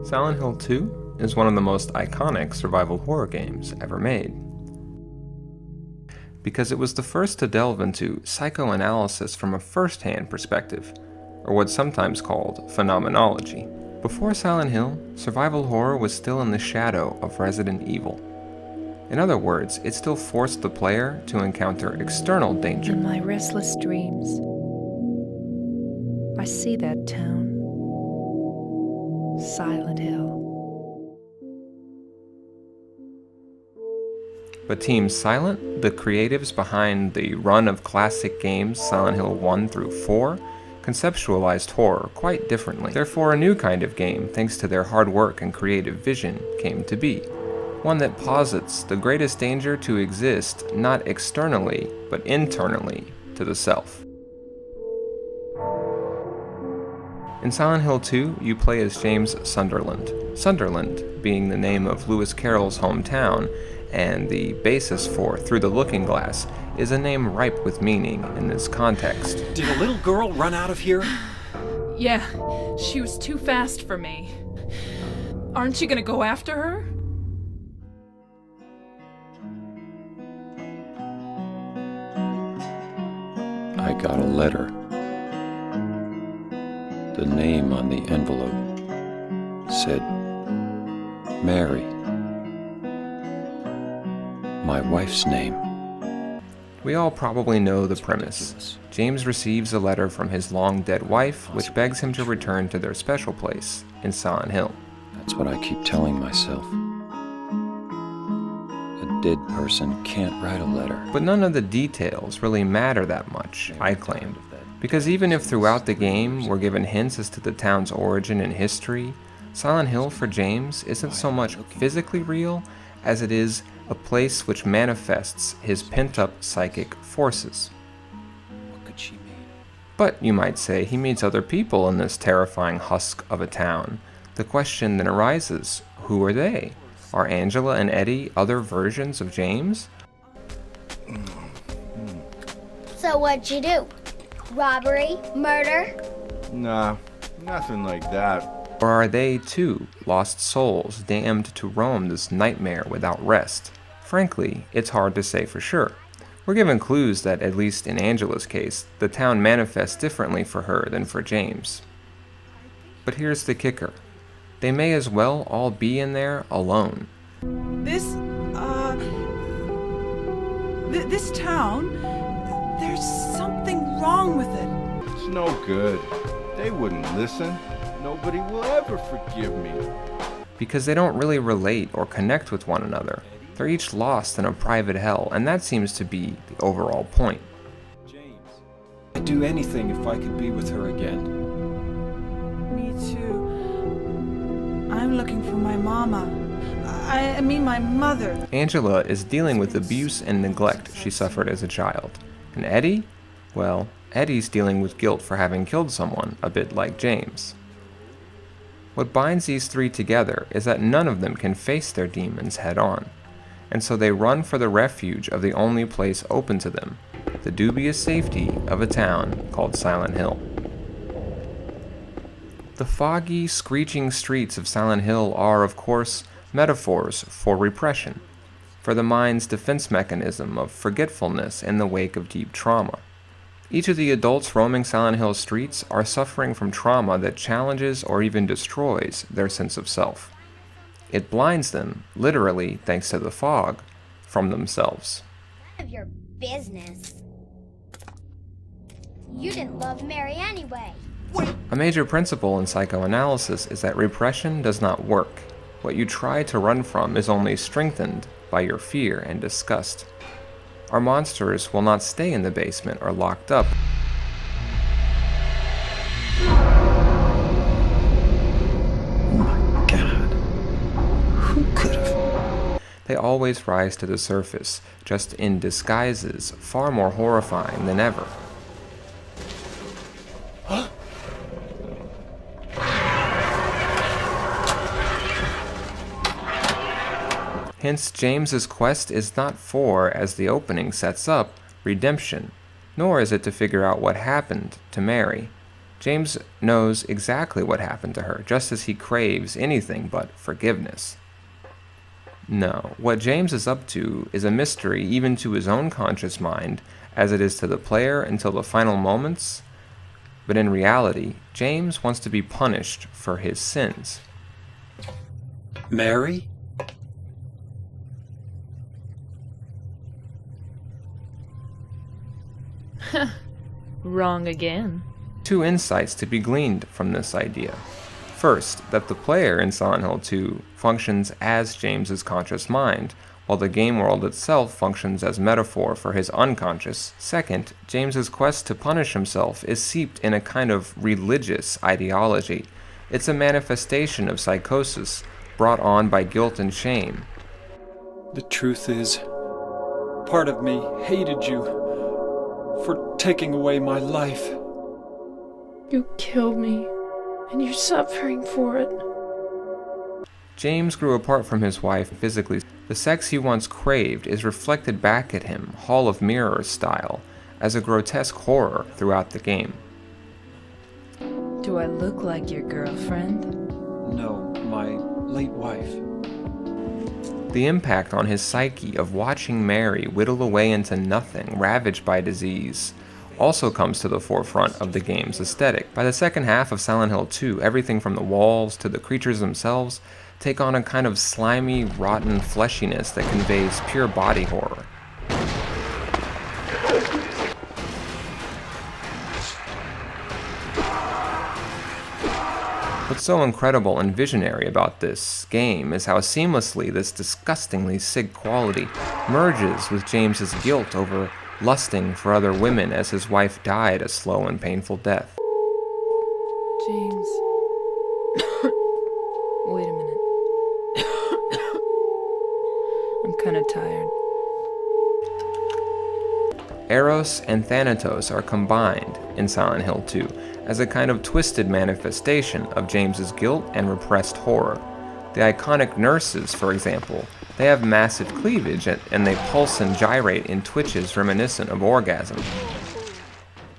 Silent Hill 2 is one of the most iconic survival horror games ever made, because it was the first to delve into psychoanalysis from a first-hand perspective, or what's sometimes called phenomenology. Before Silent Hill, survival horror was still in the shadow of Resident Evil. In other words, it still forced the player to encounter external danger. In my restless dreams, I see that town, Silent Hill. But Team Silent, the creatives behind the run of classic games Silent Hill 1 through 4, conceptualized horror quite differently. Therefore, a new kind of game, thanks to their hard work and creative vision, came to be. One that posits the greatest danger to exist not externally, but internally to the self. In Silent Hill 2, you play as James Sunderland. Sunderland being the name of Lewis Carroll's hometown, and the basis for Through the Looking Glass is a name ripe with meaning in this context. Did a little girl run out of here? Yeah, she was too fast for me. Aren't you gonna go after her? I got a letter. The name on the envelope said, Mary. My wife's name. We all probably know the premise. James receives a letter from his long-dead wife, which begs him to return to their special place in Silent Hill. That's what I keep telling myself. A dead person can't write a letter. But none of the details really matter that much, I claim. Because even if throughout the game we're given hints as to the town's origin and history, Silent Hill for James isn't so much physically real as it is a place which manifests his pent-up psychic forces. What could she mean? But, you might say, he meets other people in this terrifying husk of a town. The question then arises, who are they? Are Angela and Eddie other versions of James? So what'd you do? Robbery? Murder? Nah, nothing like that. Or are they, too, lost souls damned to roam this nightmare without rest? Frankly, it's hard to say for sure. We're given clues that, at least in Angela's case, the town manifests differently for her than for James. But here's the kicker. They may as well all be in there alone. This town, there's something wrong with it. It's no good. They wouldn't listen. Nobody will ever forgive me. Because they don't really relate or connect with one another. They're each lost in a private hell, and that seems to be the overall point. James, I'd do anything if I could be with her again. Me too. I'm looking for my mama. I mean my mother. Angela is dealing with abuse and neglect she suffered as a child. And Eddie? Well, Eddie's dealing with guilt for having killed someone, a bit like James. What binds these three together is that none of them can face their demons head-on, and so they run for the refuge of the only place open to them, the dubious safety of a town called Silent Hill. The foggy, screeching streets of Silent Hill are, of course, metaphors for repression, for the mind's defense mechanism of forgetfulness in the wake of deep trauma. Each of the adults roaming Silent Hill streets are suffering from trauma that challenges or even destroys their sense of self. It blinds them, literally thanks to the fog, from themselves. None of your business. You didn't love Mary anyway. A major principle in psychoanalysis is that repression does not work. What you try to run from is only strengthened by your fear and disgust. Our monsters will not stay in the basement or locked up. Oh my God. Who could have? They always rise to the surface, just in disguises far more horrifying than ever. Hence, James's quest is not for, as the opening sets up, redemption, nor is it to figure out what happened to Mary. James knows exactly what happened to her, just as he craves anything but forgiveness. No, what James is up to is a mystery even to his own conscious mind, as it is to the player until the final moments. But in reality, James wants to be punished for his sins. Mary? Wrong again. Two insights to be gleaned from this idea. First, that the player in Silent Hill 2 functions as James's conscious mind, while the game world itself functions as metaphor for his unconscious. Second, James's quest to punish himself is seeped in a kind of religious ideology. It's a manifestation of psychosis brought on by guilt and shame. The truth is, part of me hated you for taking away my life. You killed me, and you're suffering for it. James grew apart from his wife physically. The sex he once craved is reflected back at him, Hall of Mirrors style, as a grotesque horror throughout the game. Do I look like your girlfriend? No, my late wife. The impact on his psyche of watching Mary whittle away into nothing, ravaged by disease, also comes to the forefront of the game's aesthetic. By the second half of Silent Hill 2, everything from the walls to the creatures themselves take on a kind of slimy, rotten fleshiness that conveys pure body horror. What's so incredible and visionary about this game is how seamlessly this disgustingly sick quality merges with James's guilt over lusting for other women as his wife died a slow and painful death. James. Wait a minute. I'm kind of tired. Eros and Thanatos are combined in Silent Hill 2 as a kind of twisted manifestation of James's guilt and repressed horror. The iconic nurses, for example, they have massive cleavage and they pulse and gyrate in twitches reminiscent of orgasm.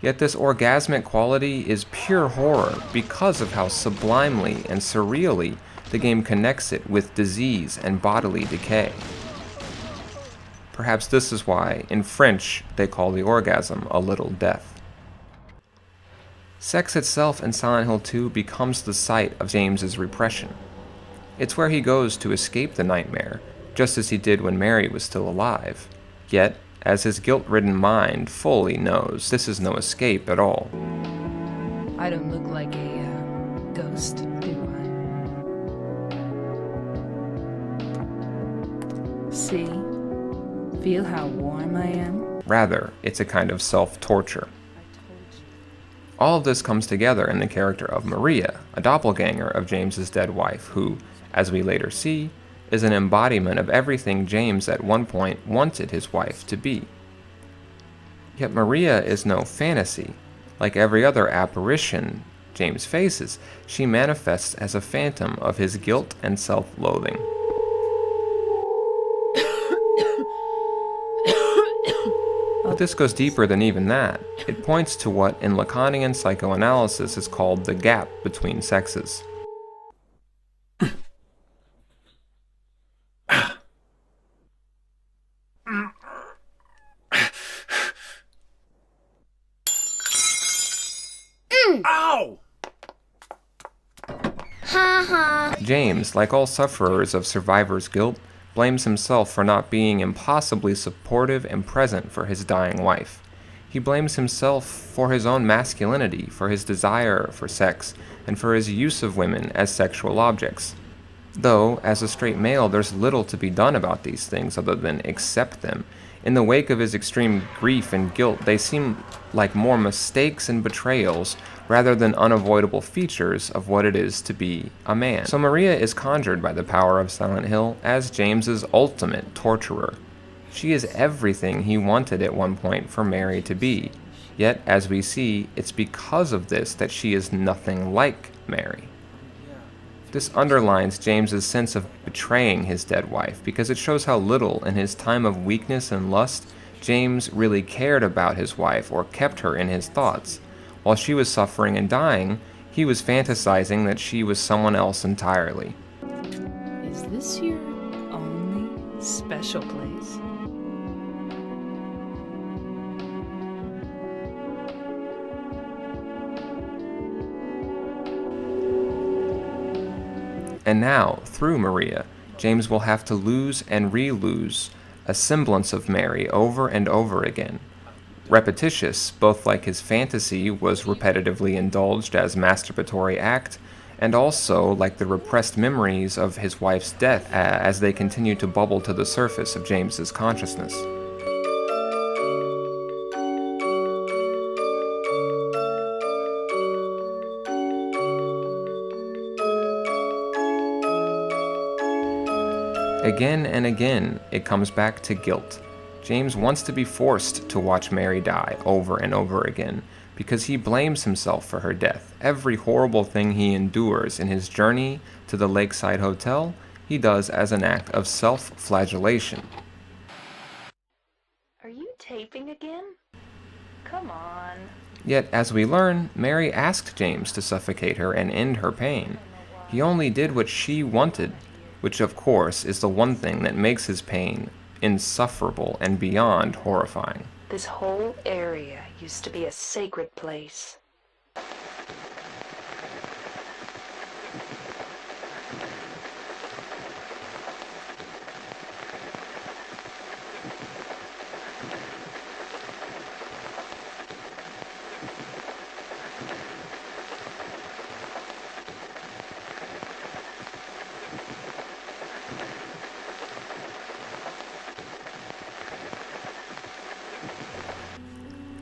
Yet this orgasmic quality is pure horror because of how sublimely and surreally the game connects it with disease and bodily decay. Perhaps this is why, in French, they call the orgasm a little death. Sex itself in Silent Hill 2 becomes the site of James's repression. It's where he goes to escape the nightmare, just as he did when Mary was still alive. Yet, as his guilt-ridden mind fully knows, this is no escape at all. I don't look like a ghost, do I? See? Feel how warm I am? Rather, it's a kind of self-torture. All of this comes together in the character of Maria, a doppelganger of James's dead wife, who, as we later see, is an embodiment of everything James at one point wanted his wife to be. Yet Maria is no fantasy. Like every other apparition James faces, she manifests as a phantom of his guilt and self-loathing. But this goes deeper than even that. It points to what in Lacanian psychoanalysis is called the gap between sexes. Ow! Ha ha. James, like all sufferers of survivor's guilt, blames himself for not being impossibly supportive and present for his dying wife. He blames himself for his own masculinity, for his desire for sex, and for his use of women as sexual objects. Though, as a straight male, there's little to be done about these things other than accept them. In the wake of his extreme grief and guilt, they seem like more mistakes and betrayals rather than unavoidable features of what it is to be a man. So Maria is conjured by the power of Silent Hill as James's ultimate torturer. She is everything he wanted at one point for Mary to be. Yet, as we see, it's because of this that she is nothing like Mary. This underlines James's sense of betraying his dead wife because it shows how little in his time of weakness and lust James really cared about his wife or kept her in his thoughts. While she was suffering and dying, he was fantasizing that she was someone else entirely. Is this your only special place? And now, through Maria, James will have to lose and re-lose a semblance of Mary over and over again. Repetitious, both like his fantasy was repetitively indulged as masturbatory act, and also like the repressed memories of his wife's death as they continue to bubble to the surface of James's consciousness. Again and again, it comes back to guilt. James wants to be forced to watch Mary die over and over again because he blames himself for her death. Every horrible thing he endures in his journey to the lakeside hotel, he does as an act of self-flagellation. Are you taping again? Come on. Yet, as we learn, Mary asked James to suffocate her and end her pain. He only did what she wanted, which of course is the one thing that makes his pain insufferable and beyond horrifying. This whole area used to be a sacred place.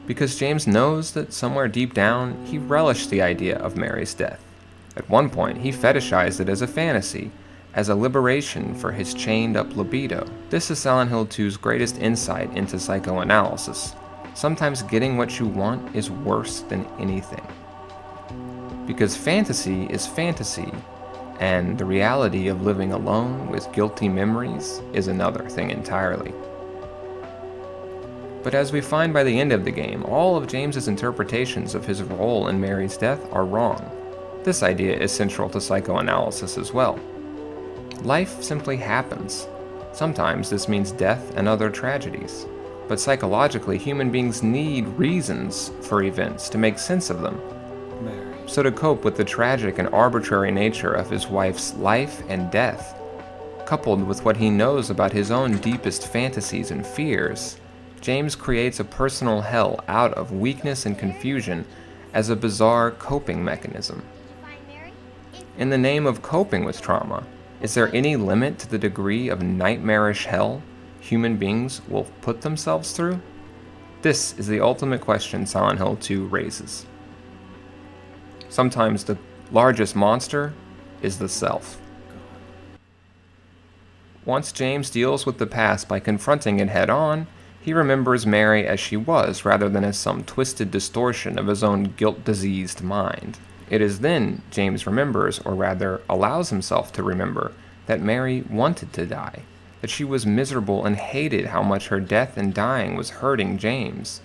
Because James knows that somewhere deep down, he relished the idea of Mary's death. At one point, he fetishized it as a fantasy, as a liberation for his chained-up libido. This is Silent Hill 2's greatest insight into psychoanalysis. Sometimes getting what you want is worse than anything. Because fantasy is fantasy, and the reality of living alone with guilty memories is another thing entirely. But as we find by the end of the game, all of James's interpretations of his role in Mary's death are wrong. This idea is central to psychoanalysis as well. Life simply happens. Sometimes this means death and other tragedies. But psychologically, human beings need reasons for events to make sense of them. Mary. So to cope with the tragic and arbitrary nature of his wife's life and death, coupled with what he knows about his own deepest fantasies and fears, James creates a personal hell out of weakness and confusion as a bizarre coping mechanism. In the name of coping with trauma, is there any limit to the degree of nightmarish hell human beings will put themselves through? This is the ultimate question Silent Hill 2 raises. Sometimes the largest monster is the self. Once James deals with the past by confronting it head-on, he remembers Mary as she was rather than as some twisted distortion of his own guilt-diseased mind. It is then James remembers, or rather allows himself to remember, that Mary wanted to die, that she was miserable and hated how much her death and dying was hurting James.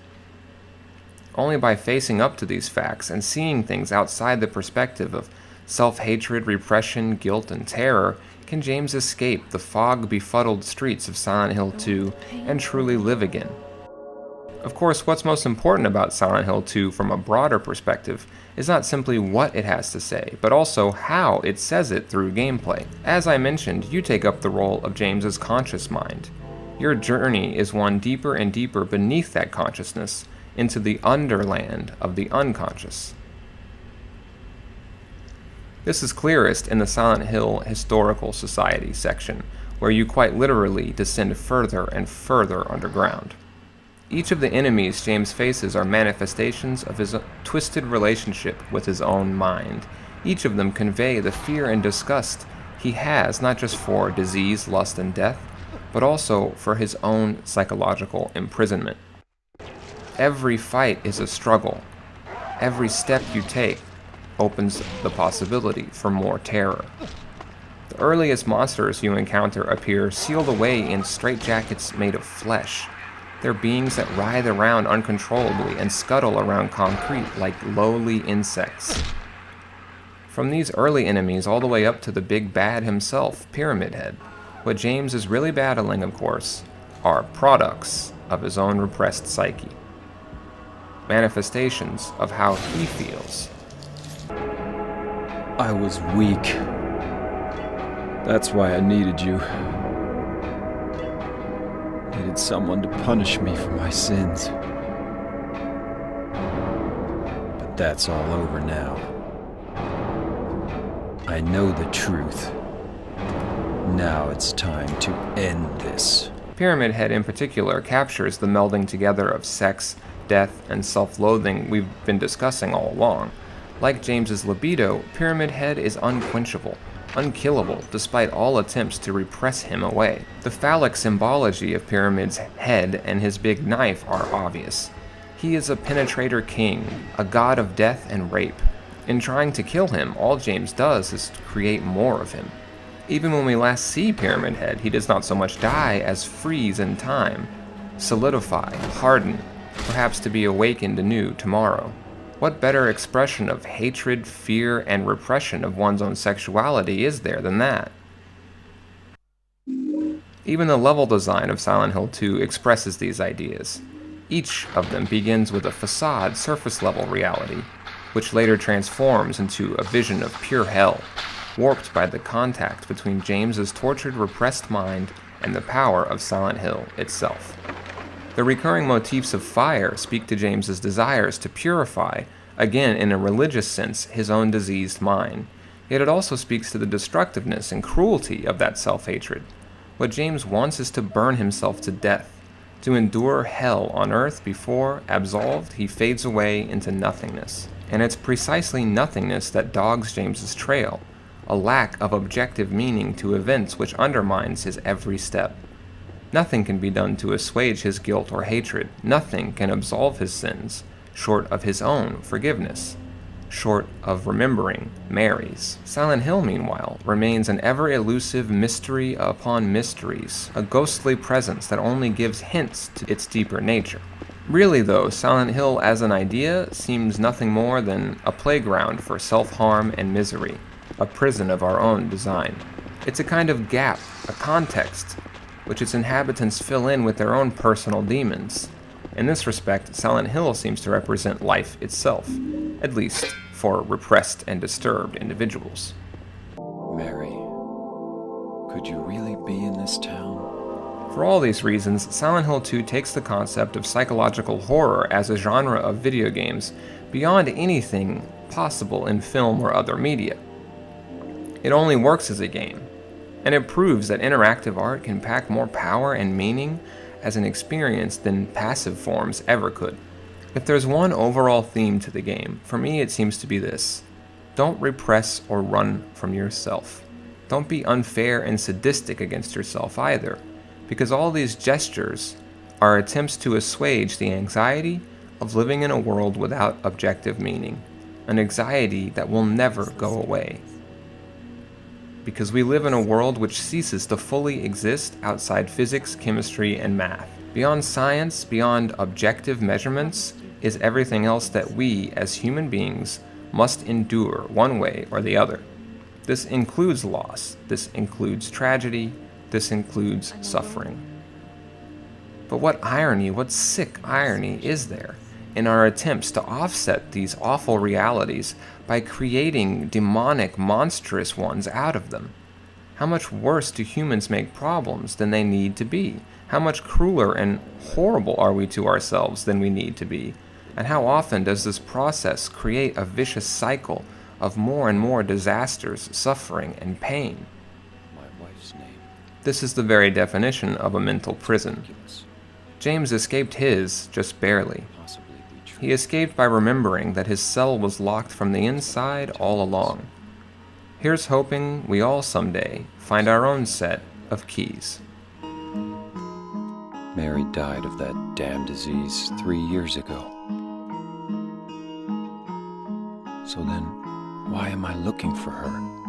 Only by facing up to these facts and seeing things outside the perspective of self-hatred, repression, guilt, and terror can James escape the fog-befuddled streets of Silent Hill 2 and truly live again. Of course, what's most important about Silent Hill 2 from a broader perspective is not simply what it has to say, but also how it says it through gameplay. As I mentioned, you take up the role of James's conscious mind. Your journey is one deeper and deeper beneath that consciousness into the Underland of the unconscious. This is clearest in the Silent Hill Historical Society section, where you quite literally descend further and further underground. Each of the enemies James faces are manifestations of his twisted relationship with his own mind. Each of them convey the fear and disgust he has not just for disease, lust, and death, but also for his own psychological imprisonment. Every fight is a struggle. Every step you take opens the possibility for more terror. The earliest monsters you encounter appear sealed away in straitjackets made of flesh. They're beings that writhe around uncontrollably and scuttle around concrete like lowly insects. From these early enemies all the way up to the big bad himself, Pyramid Head, what James is really battling, of course, are products of his own repressed psyche. Manifestations of how he feels. I was weak. That's why I needed you. Needed someone to punish me for my sins. But that's all over now. I know the truth. Now it's time to end this. Pyramid Head in particular captures the melding together of sex, death, and self-loathing we've been discussing all along. Like James's libido, Pyramid Head is unquenchable, unkillable, despite all attempts to repress him away. The phallic symbology of Pyramid's head and his big knife are obvious. He is a penetrator king, a god of death and rape. In trying to kill him, all James does is create more of him. Even when we last see Pyramid Head, he does not so much die as freeze in time, solidify, harden, perhaps to be awakened anew tomorrow. What better expression of hatred, fear, and repression of one's own sexuality is there than that? Even the level design of Silent Hill 2 expresses these ideas. Each of them begins with a facade surface-level reality, which later transforms into a vision of pure hell, warped by the contact between James's tortured, repressed mind and the power of Silent Hill itself. The recurring motifs of fire speak to James's desires to purify, again in a religious sense, his own diseased mind. Yet it also speaks to the destructiveness and cruelty of that self-hatred. What James wants is to burn himself to death, to endure hell on earth before, absolved, he fades away into nothingness. And it's precisely nothingness that dogs James's trail, a lack of objective meaning to events which undermines his every step. Nothing can be done to assuage his guilt or hatred. Nothing can absolve his sins, short of his own forgiveness, short of remembering Mary's. Silent Hill, meanwhile, remains an ever-elusive mystery upon mysteries, a ghostly presence that only gives hints to its deeper nature. Really, though, Silent Hill as an idea seems nothing more than a playground for self-harm and misery, a prison of our own design. It's a kind of gap, a context, which its inhabitants fill in with their own personal demons. In this respect, Silent Hill seems to represent life itself, at least for repressed and disturbed individuals. Mary, could you really be in this town? For all these reasons, Silent Hill 2 takes the concept of psychological horror as a genre of video games beyond anything possible in film or other media. It only works as a game, and it proves that interactive art can pack more power and meaning as an experience than passive forms ever could. If there's one overall theme to the game, for me it seems to be this: don't repress or run from yourself. Don't be unfair and sadistic against yourself either, because all these gestures are attempts to assuage the anxiety of living in a world without objective meaning, an anxiety that will never go away. Because we live in a world which ceases to fully exist outside physics, chemistry, and math. Beyond science, beyond objective measurements, is everything else that we, as human beings, must endure one way or the other. This includes loss, this includes tragedy, this includes suffering. But what irony, what sick irony is there in our attempts to offset these awful realities by creating demonic, monstrous ones out of them? How much worse do humans make problems than they need to be? How much crueler and horrible are we to ourselves than we need to be? And how often does this process create a vicious cycle of more and more disasters, suffering, and pain? My wife's name. This is the very definition of a mental prison. James escaped his, just barely. He escaped by remembering that his cell was locked from the inside all along. Here's hoping we all someday find our own set of keys. Mary died of that damn disease 3 years ago. So then, why am I looking for her?